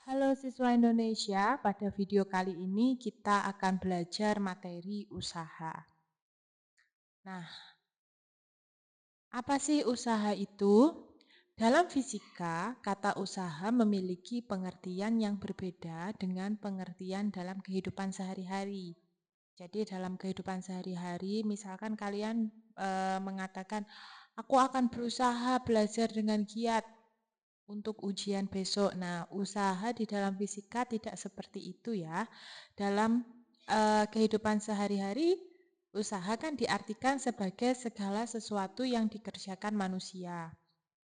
Halo siswa Indonesia, pada video kali ini kita akan belajar materi usaha. Nah, apa sih usaha itu? Dalam fisika, kata usaha memiliki pengertian yang berbeda dengan pengertian dalam kehidupan sehari-hari. Jadi dalam kehidupan sehari-hari, misalkan kalian mengatakan, aku akan berusaha belajar dengan giat untuk ujian besok. Nah, usaha di dalam fisika tidak seperti itu ya. Dalam kehidupan sehari-hari, usaha kan diartikan sebagai segala sesuatu yang dikerjakan manusia.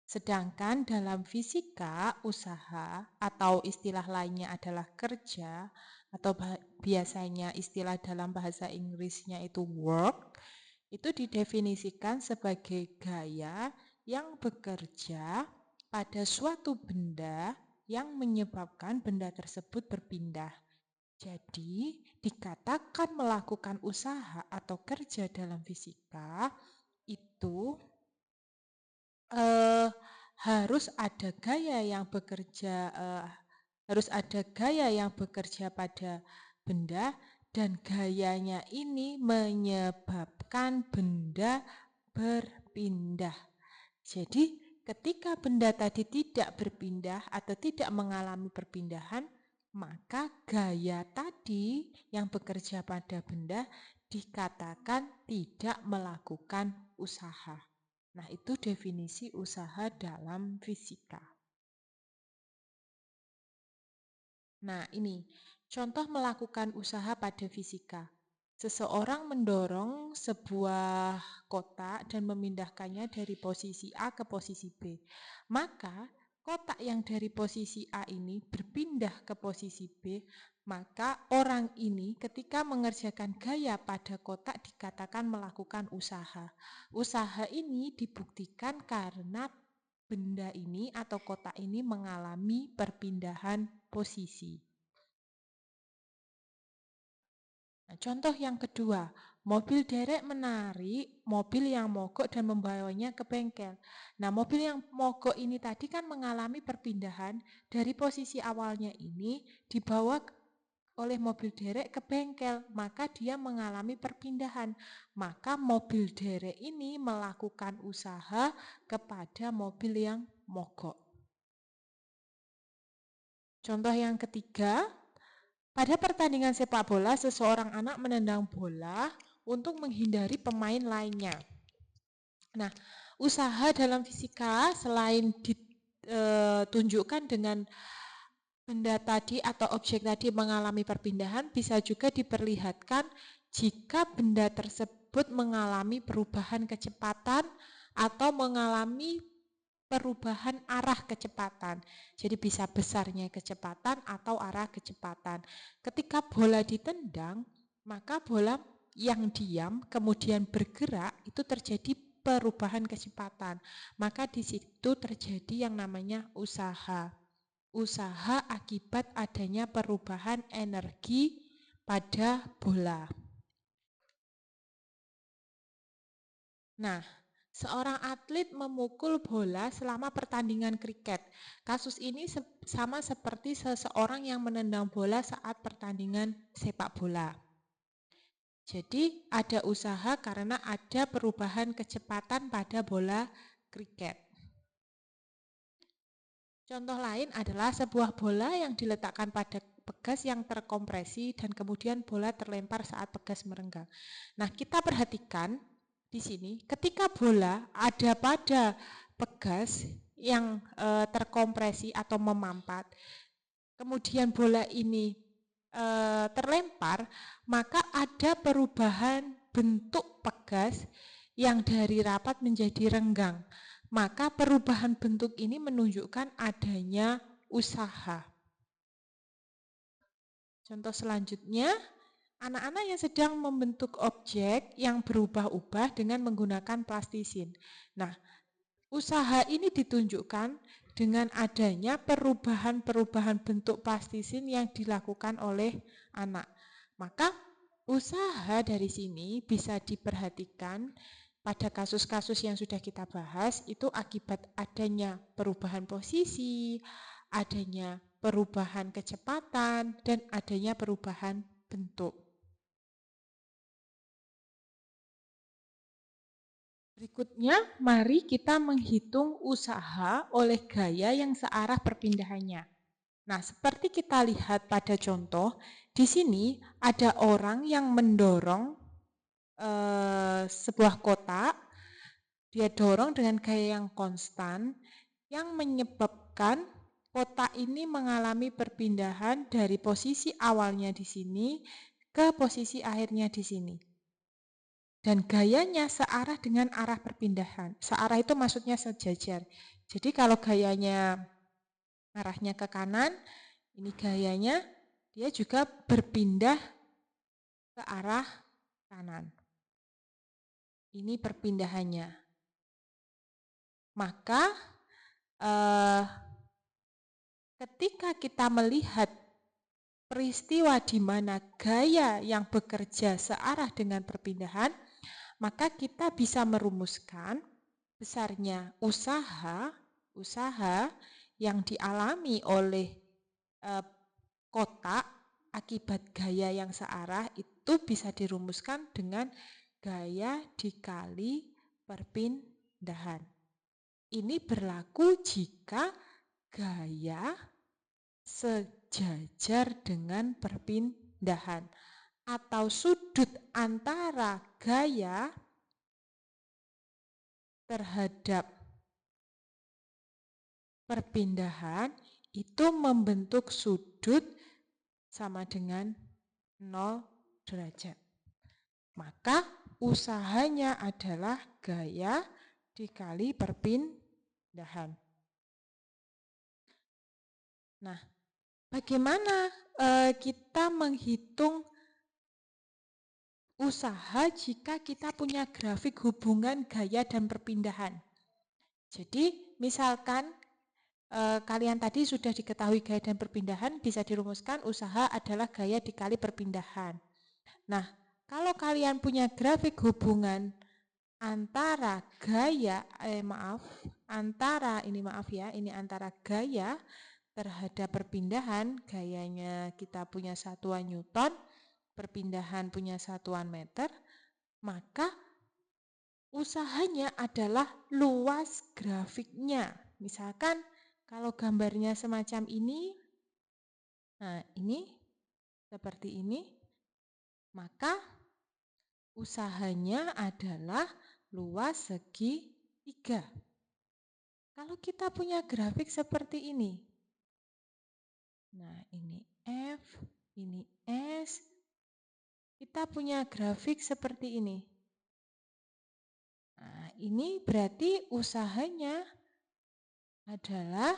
Sedangkan dalam fisika, usaha atau istilah lainnya adalah kerja atau biasanya istilah dalam bahasa Inggrisnya itu work, itu didefinisikan sebagai gaya yang bekerja pada suatu benda yang menyebabkan benda tersebut berpindah. Jadi, dikatakan melakukan usaha atau kerja dalam fisika itu harus ada gaya yang bekerja pada benda dan gayanya ini menyebabkan benda berpindah. Jadi ketika benda tadi tidak berpindah atau tidak mengalami perpindahan, maka gaya tadi yang bekerja pada benda dikatakan tidak melakukan usaha. Nah, itu definisi usaha dalam fisika. Nah, ini contoh melakukan usaha pada fisika. Seseorang mendorong sebuah kotak dan memindahkannya dari posisi A ke posisi B. Maka kotak yang dari posisi A ini berpindah ke posisi B, maka orang ini ketika mengerjakan gaya pada kotak dikatakan melakukan usaha. Usaha ini dibuktikan karena benda ini atau kotak ini mengalami perpindahan posisi. Nah, contoh yang kedua, mobil derek menarik mobil yang mogok dan membawanya ke bengkel. Nah, mobil yang mogok ini tadi kan mengalami perpindahan dari posisi awalnya ini dibawa oleh mobil derek ke bengkel, maka dia mengalami perpindahan. Maka mobil derek ini melakukan usaha kepada mobil yang mogok. Contoh yang ketiga, pada pertandingan sepak bola, seseorang anak menendang bola untuk menghindari pemain lainnya. Nah, usaha dalam fisika selain ditunjukkan dengan benda tadi atau objek tadi mengalami perpindahan, bisa juga diperlihatkan jika benda tersebut mengalami perubahan kecepatan atau mengalami perubahan arah kecepatan. Jadi bisa besarnya kecepatan atau arah kecepatan. Ketika bola ditendang, maka bola yang diam kemudian bergerak itu terjadi perubahan kecepatan. Maka di situ terjadi yang namanya usaha. Usaha akibat adanya perubahan energi pada bola. Nah, seorang atlet memukul bola selama pertandingan kriket. Kasus ini sama seperti seseorang yang menendang bola saat pertandingan sepak bola. Jadi ada usaha karena ada perubahan kecepatan pada bola kriket. Contoh lain adalah sebuah bola yang diletakkan pada pegas yang terkompresi dan kemudian bola terlempar saat pegas merenggang. Nah, kita perhatikan di sini ketika bola ada pada pegas yang terkompresi atau memampat, kemudian bola ini terlempar, maka ada perubahan bentuk pegas yang dari rapat menjadi renggang. Maka perubahan bentuk ini menunjukkan adanya usaha. Contoh selanjutnya, anak-anak yang sedang membentuk objek yang berubah-ubah dengan menggunakan plastisin. Nah, usaha ini ditunjukkan dengan adanya perubahan-perubahan bentuk plastisin yang dilakukan oleh anak. Maka usaha dari sini bisa diperhatikan pada kasus-kasus yang sudah kita bahas itu akibat adanya perubahan posisi, adanya perubahan kecepatan, dan adanya perubahan bentuk. Berikutnya, mari kita menghitung usaha oleh gaya yang searah perpindahannya. Nah, seperti kita lihat pada contoh, di sini ada orang yang mendorong sebuah kotak. Dia dorong dengan gaya yang konstan, yang menyebabkan kotak ini mengalami perpindahan dari posisi awalnya di sini ke posisi akhirnya di sini. Dan gayanya searah dengan arah perpindahan. Searah itu maksudnya sejajar. Jadi kalau gayanya arahnya ke kanan, ini gayanya dia juga berpindah ke arah kanan. Ini perpindahannya. Maka ketika kita melihat peristiwa di mana gaya yang bekerja searah dengan perpindahan, maka kita bisa merumuskan besarnya usaha yang dialami oleh kotak akibat gaya yang searah itu bisa dirumuskan dengan gaya dikali perpindahan. Ini berlaku jika gaya sejajar dengan perpindahan atau sudut antara gaya terhadap perpindahan itu membentuk sudut sama dengan 0 derajat. Maka usahanya adalah gaya dikali perpindahan. Nah, bagaimana kita menghitung usaha jika kita punya grafik hubungan gaya dan perpindahan? Jadi, misalkan kalian tadi sudah diketahui gaya dan perpindahan, bisa dirumuskan usaha adalah gaya dikali perpindahan. Nah, kalau kalian punya grafik hubungan antara gaya, antara gaya terhadap perpindahan, gayanya kita punya satuan Newton, perpindahan punya satuan meter, maka usahanya adalah luas grafiknya. Misalkan kalau gambarnya semacam ini, nah ini seperti ini, maka usahanya adalah luas segi 3. Kalau kita punya grafik seperti ini, nah ini F, ini S, kita punya grafik seperti ini. Nah, ini berarti usahanya adalah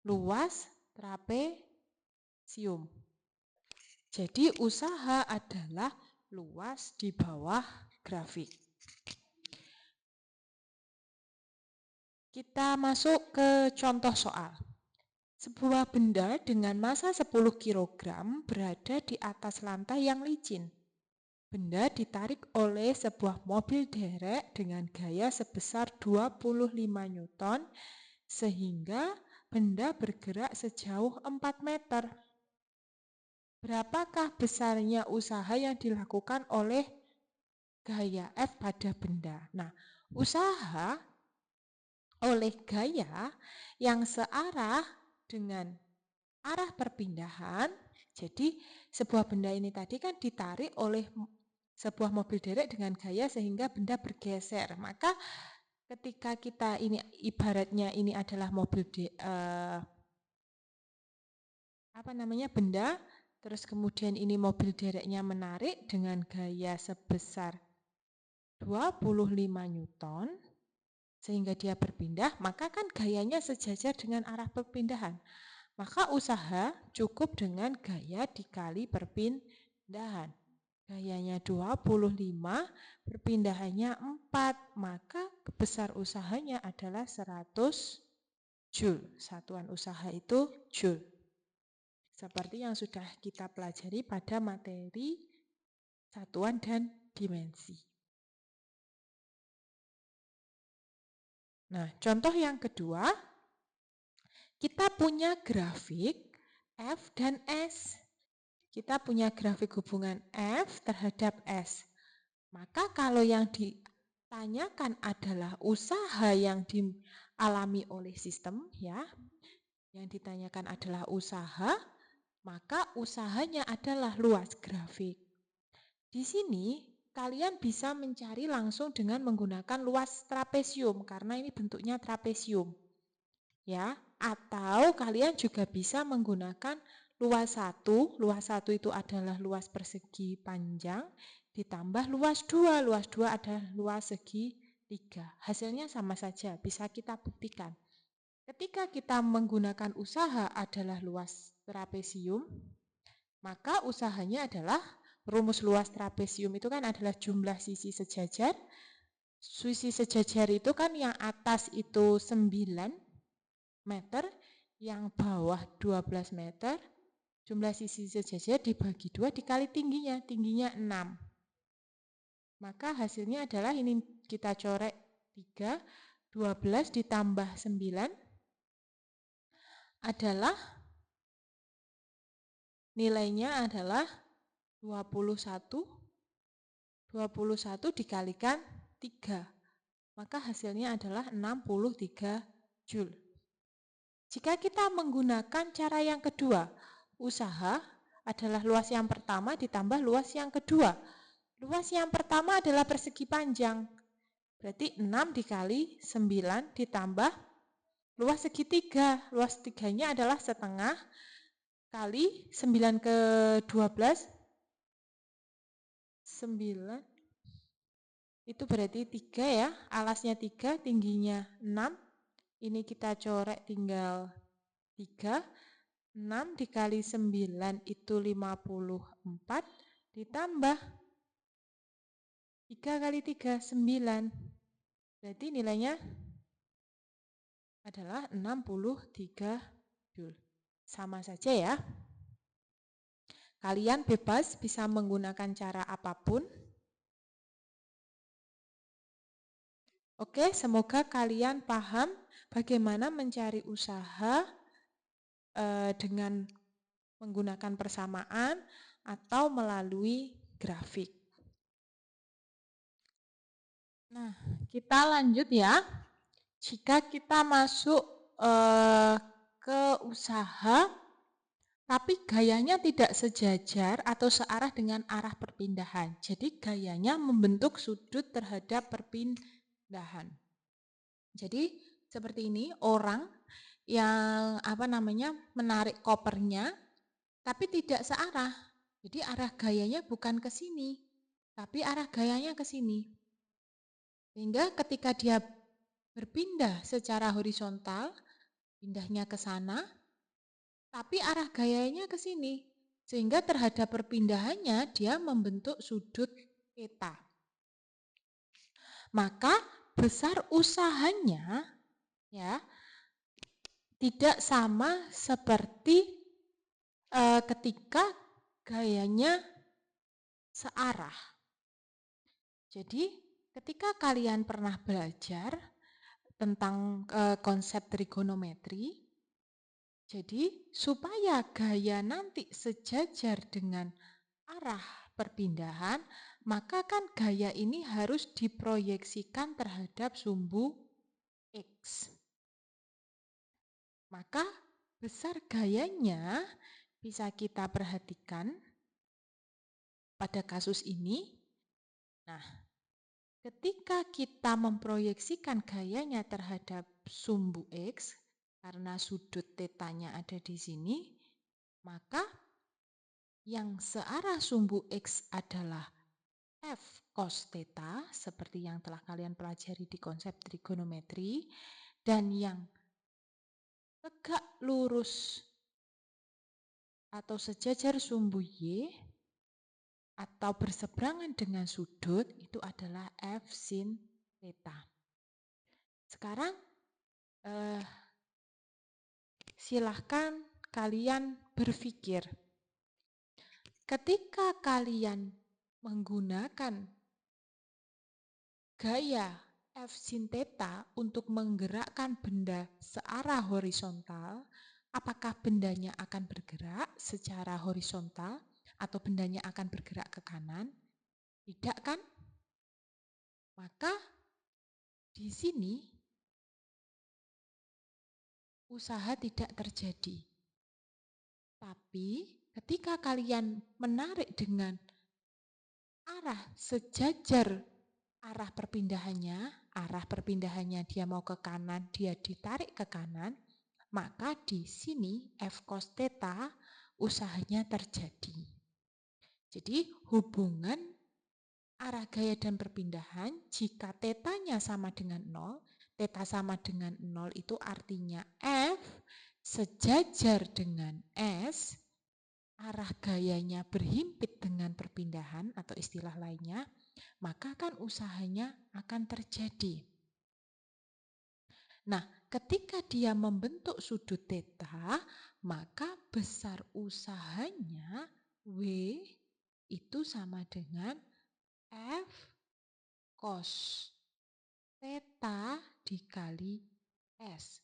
luas trapesium. Jadi usaha adalah luas di bawah grafik. Kita masuk ke contoh soal. Sebuah benda dengan massa 10 kg berada di atas lantai yang licin. Benda ditarik oleh sebuah mobil derek dengan gaya sebesar 25 Newton sehingga benda bergerak sejauh 4 meter. Berapakah besarnya usaha yang dilakukan oleh gaya F pada benda? Nah, usaha oleh gaya yang searah dengan arah perpindahan, jadi sebuah benda ini tadi kan ditarik oleh sebuah mobil derek dengan gaya sehingga benda bergeser. Maka ketika kita ini ibaratnya ini adalah mobil benda, terus kemudian ini mobil dereknya menarik dengan gaya sebesar 25 Newton sehingga dia berpindah, maka kan gayanya sejajar dengan arah perpindahan. Maka usaha cukup dengan gaya dikali perpindahan. Gayanya 25, perpindahannya 4, maka besar usahanya adalah 100 Joule. Satuan usaha itu Joule. Seperti yang sudah kita pelajari pada materi satuan dan dimensi. Nah, contoh yang kedua, kita punya grafik F dan S. Kita punya grafik hubungan F terhadap S. Maka kalau yang ditanyakan adalah usaha yang dialami oleh sistem, ya, yang ditanyakan adalah usaha, maka usahanya adalah luas grafik. Di sini kalian bisa mencari langsung dengan menggunakan luas trapesium karena ini bentuknya trapesium. Ya, atau kalian juga bisa menggunakan luas 1. Luas 1 itu adalah luas persegi panjang ditambah luas 2. Luas 2 adalah luas segi 3. Hasilnya sama saja, bisa kita buktikan. Ketika kita menggunakan usaha adalah luas trapesium, maka usahanya adalah rumus luas trapesium itu kan adalah jumlah sisi sejajar. Sisi sejajar itu kan yang atas itu 9 meter, yang bawah 12 meter, jumlah sisi sejajar dibagi 2 dikali tingginya 6. Maka hasilnya adalah ini kita corek 3, 12 ditambah 9 adalah nilainya adalah 21. 21 dikalikan 3. Maka hasilnya adalah 63 Joule. Jika kita menggunakan cara yang kedua, usaha adalah luas yang pertama ditambah luas yang kedua. Luas yang pertama adalah persegi panjang. Berarti 6 dikali 9 ditambah luas segitiga. Luas tiganya adalah setengah kali 9 ke 12. 9. Itu berarti 3 ya. Alasnya 3, tingginya 6. Ini kita corek tinggal 3. 6 dikali 9 itu 54 ditambah 3 kali 3, 9. Berarti nilainya adalah 63 Joule. Sama saja ya. Kalian bebas bisa menggunakan cara apapun. Oke, semoga kalian paham bagaimana mencari usaha dengan menggunakan persamaan atau melalui grafik. Nah, kita lanjut ya. Jika kita masuk ke usaha, tapi gayanya tidak sejajar atau searah dengan arah perpindahan. Jadi gayanya membentuk sudut terhadap perpindahan. Jadi seperti ini, orang yang menarik kopernya tapi tidak searah. Jadi arah gayanya bukan ke sini, tapi arah gayanya ke sini. Sehingga ketika dia berpindah secara horizontal, pindahnya ke sana, tapi arah gayanya ke sini. Sehingga terhadap perpindahannya dia membentuk sudut theta. Maka besar usahanya ya tidak sama seperti ketika gayanya searah. Jadi ketika kalian pernah belajar tentang konsep trigonometri, jadi supaya gaya nanti sejajar dengan arah perpindahan, maka kan gaya ini harus diproyeksikan terhadap sumbu X. Maka besar gayanya bisa kita perhatikan pada kasus ini. Nah, ketika kita memproyeksikan gayanya terhadap sumbu X, karena sudut tetanya ada di sini, maka yang searah sumbu X adalah F cos theta, seperti yang telah kalian pelajari di konsep trigonometri, dan yang tegak lurus atau sejajar sumbu Y atau berseberangan dengan sudut itu adalah F sin theta. Sekarang silahkan kalian berpikir, ketika kalian menggunakan gaya F sin theta untuk menggerakkan benda searah horizontal, apakah bendanya akan bergerak secara horizontal atau bendanya akan bergerak ke kanan? Tidak kan? Maka di sini usaha tidak terjadi. Tapi ketika kalian menarik dengan arah sejajar arah perpindahannya dia mau ke kanan, dia ditarik ke kanan, maka di sini F cos theta usahanya terjadi. Jadi hubungan arah gaya dan perpindahan jika tetanya sama dengan 0, theta sama dengan 0 itu artinya F sejajar dengan S, arah gayanya berhimpit dengan perpindahan atau istilah lainnya, maka kan usahanya akan terjadi. Nah, ketika dia membentuk sudut theta, maka besar usahanya W itu sama dengan F cos theta dikali S.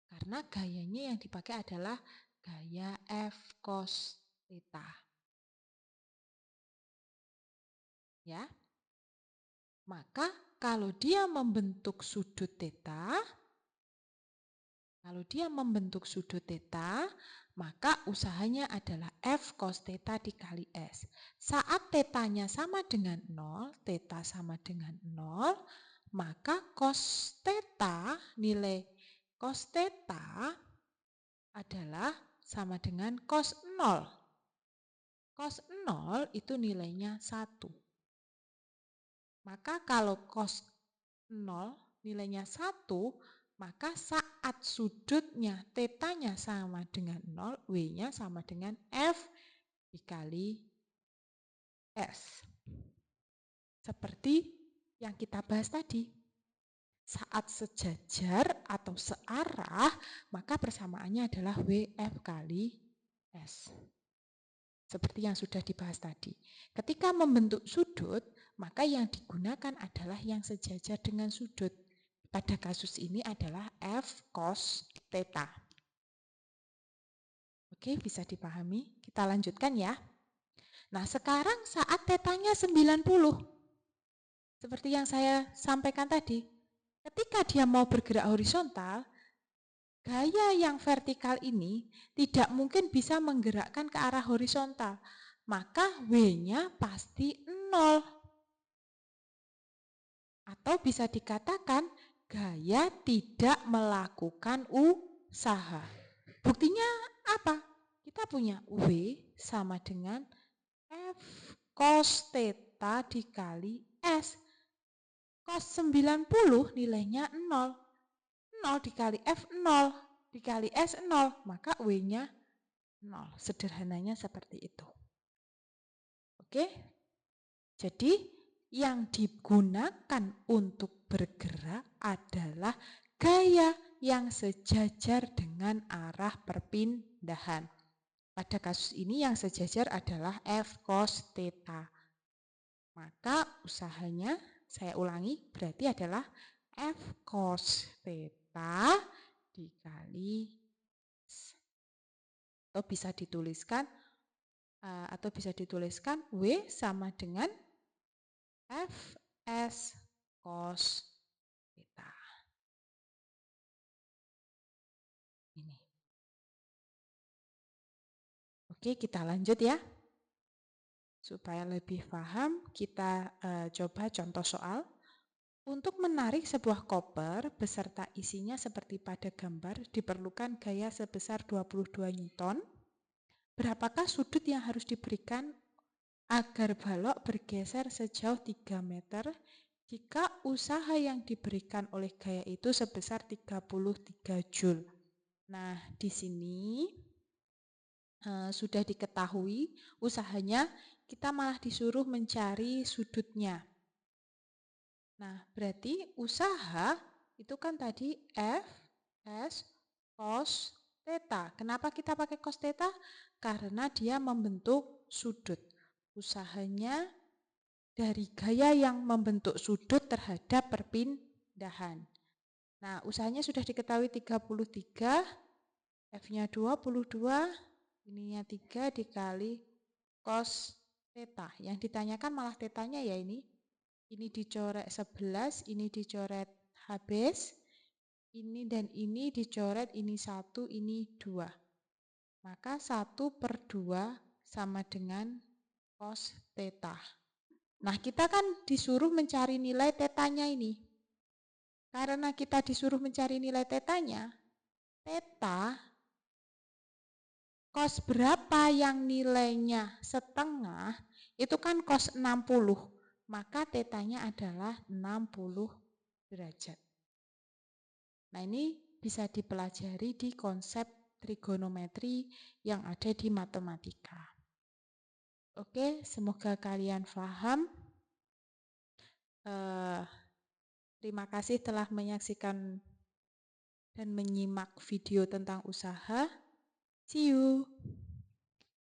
Karena gayanya yang dipakai adalah gaya F cos theta. Ya. Maka kalau dia membentuk sudut theta, maka usahanya adalah F cos theta dikali S. Saat tetanya sama dengan 0, theta sama dengan 0, maka cos theta, nilai cos theta adalah sama dengan cos 0. Cos 0 itu nilainya 1. Maka kalau cos 0 nilainya 1, maka saat sudutnya tetanya sama dengan 0, W-nya sama dengan F dikali S. Seperti yang kita bahas tadi. Saat sejajar atau searah, maka persamaannya adalah WF kali S. Seperti yang sudah dibahas tadi. Ketika membentuk sudut, maka yang digunakan adalah yang sejajar dengan sudut. Pada kasus ini adalah F cos theta. Oke, bisa dipahami? Kita lanjutkan ya. Nah, sekarang saat tetanya 90. Seperti yang saya sampaikan tadi. Ketika dia mau bergerak horizontal, gaya yang vertikal ini tidak mungkin bisa menggerakkan ke arah horizontal. Maka W-nya pasti 0. Atau bisa dikatakan gaya tidak melakukan usaha. Buktinya apa? Kita punya W sama dengan F cos theta dikali S. Cos 90 nilainya 0. 0 dikali F 0 dikali S 0. Maka W-nya 0. Sederhananya seperti itu. Oke? Jadi yang digunakan untuk bergerak adalah gaya yang sejajar dengan arah perpindahan. Pada kasus ini yang sejajar adalah F cos theta. Maka usahanya, saya ulangi, berarti adalah F cos theta dikali atau bisa dituliskan W sama dengan Fs cos theta. Ini. Oke, kita lanjut ya. Supaya lebih paham, kita coba contoh soal. Untuk menarik sebuah koper beserta isinya seperti pada gambar diperlukan gaya sebesar 22 Newton. Berapakah sudut yang harus diberikan agar balok bergeser sejauh 3 meter jika usaha yang diberikan oleh gaya itu sebesar 33 Joule. Nah, di sini sudah diketahui usahanya, kita malah disuruh mencari sudutnya. Nah, berarti usaha itu kan tadi F, S, cos theta. Kenapa kita pakai cos theta? Karena dia membentuk sudut. Usahanya dari gaya yang membentuk sudut terhadap perpindahan. pindahan. Nah, usahanya sudah diketahui 33, F-nya 22, ininya 3 dikali cos theta. Yang ditanyakan malah tetanya ya ini. Ini dicoret 11, ini dicoret habis, ini dan ini dicoret, ini 1, ini 2. Maka 1/2 sama dengan cos theta. Nah, kita kan disuruh mencari nilai tetanya ini. Karena kita disuruh mencari nilai tetanya, theta cos berapa yang nilainya setengah, itu kan cos 60. Maka tetanya adalah 60 derajat. Nah, ini bisa dipelajari di konsep trigonometri yang ada di matematika. Oke, semoga kalian paham. Terima kasih telah menyaksikan dan menyimak video tentang usaha. See you.